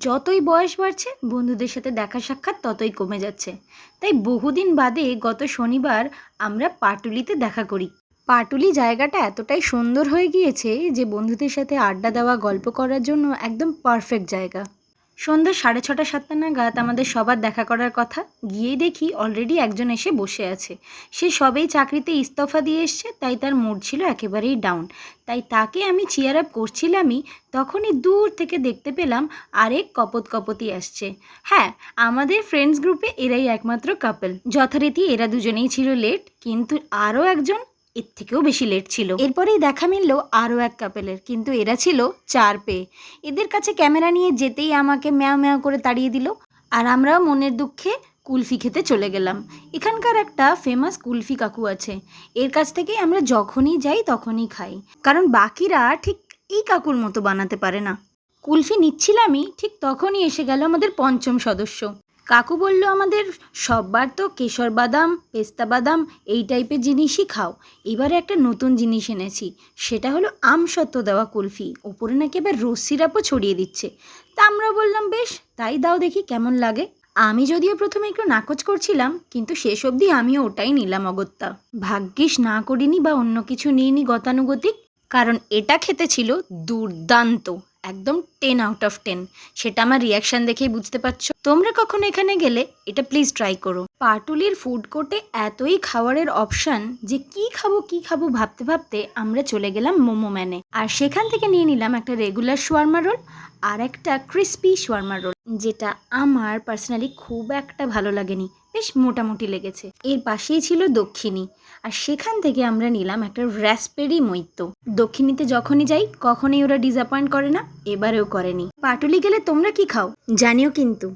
যতই বয়স বাড়ছে বন্ধুদের সাথে দেখা সাক্ষাৎ ততই কমে যাচ্ছে। তাই বহুদিন বাদে গত শনিবার আমরা পাটুলিতে দেখা করি। পাটুলি জায়গাটা এতটাই সুন্দর হয়ে গিয়েছে যে বন্ধুদের সাথে আড্ডা দেওয়া, গল্প করার জন্য একদম পারফেক্ট জায়গা। সন্ধ্যা 6:30-7টা নাগাদ আমাদের সবার দেখা করার কথা। গিয়েই দেখি অলরেডি একজন এসে বসে আছে। সে সবেই চাকরিতে ইস্তফা দিয়ে এসছে, তাই তার মুড ছিল একেবারেই ডাউন। তাই তাকে আমি চিয়ার আপ করছিলামই, তখনই দূর থেকে দেখতে পেলাম আরেক কপতি আসছে। হ্যাঁ, আমাদের ফ্রেন্ডস গ্রুপে এরাই একমাত্র কাপল। যথারীতি এরা দুজনেই ছিল লেট, কিন্তু আরও একজন এর থেকেও বেশি লেট ছিল। এরপরেই দেখা মিলল আরও এক কাপেলের, কিন্তু এরা ছিল 4 পেয়ে। এদের কাছে ক্যামেরা নিয়ে যেতেই আমাকে ম্যাও ম্যাও করে তাড়িয়ে দিল, আর আমরাও মনের দুঃখে কুলফি খেতে চলে গেলাম। এখানকার একটা ফেমাস কুলফি কাকু আছে, এর কাছ থেকেই আমরা যখনই যাই তখনই খাই, কারণ বাকিরা ঠিক এই কাকুর মতো বানাতে পারে না। কুলফি নিচ্ছিলামই, ঠিক তখনই এসে গেল আমাদের পঞ্চম সদস্য। কাকু বলল, আমাদের সববার তো কেশর বাদাম, পেস্তা বাদাম এই টাইপের জিনিসই খাও, এবারে একটা নতুন জিনিস এনেছি, সেটা হলো আমসত্ত্ব দেওয়া কুলফি, ওপরে নাকি এবার রোজ সিরাপও ছড়িয়ে দিচ্ছে। তা আমরা বললাম, বেশ তাই দাও, দেখি কেমন লাগে। আমি যদিও প্রথমে একটু নাকচ করছিলাম, কিন্তু শেষ অবধি আমিও ওটাই নিলাম অগত্যা। ভাগ্যিস না করিনি বা অন্য কিছু নিইনি গতানুগতিক, কারণ এটা খেতে ছিল দুর্দান্ত, একদম 10 আউট অফ 10। সেটা আমার রিয়াকশান দেখেই বুঝতে পারছো। তোমরা কখনো এখানে গেলে এটা প্লিজ ট্রাই করো। পাটুলির ফুড কোর্টে এতই খাবারের অপশান যে কি খাবো ভাবতে ভাবতে আমরা চলে গেলাম মোমো ম্যানে, আর সেখান থেকে নিয়ে নিলাম একটা রেগুলার শাওয়ারমা রোল আর একটা ক্রিস্পি শাওয়ারমা রোল, যেটা আমার পার্সোনালি খুব একটা ভালো লাগেনি, বেশ মোটামুটি লেগেছে। এর পাশেই ছিল দক্ষিণী, আর সেখান থেকে আমরা নিলাম একটা রাসবেরি মৈত্য। দক্ষিণীতে যখনই যাই কখনই ওরা ডিসঅ্যাপয়েন্ট করে না, এবারেও করেনি। পাটুলি গেলে তোমরা কি খাও জানিও কিন্তু।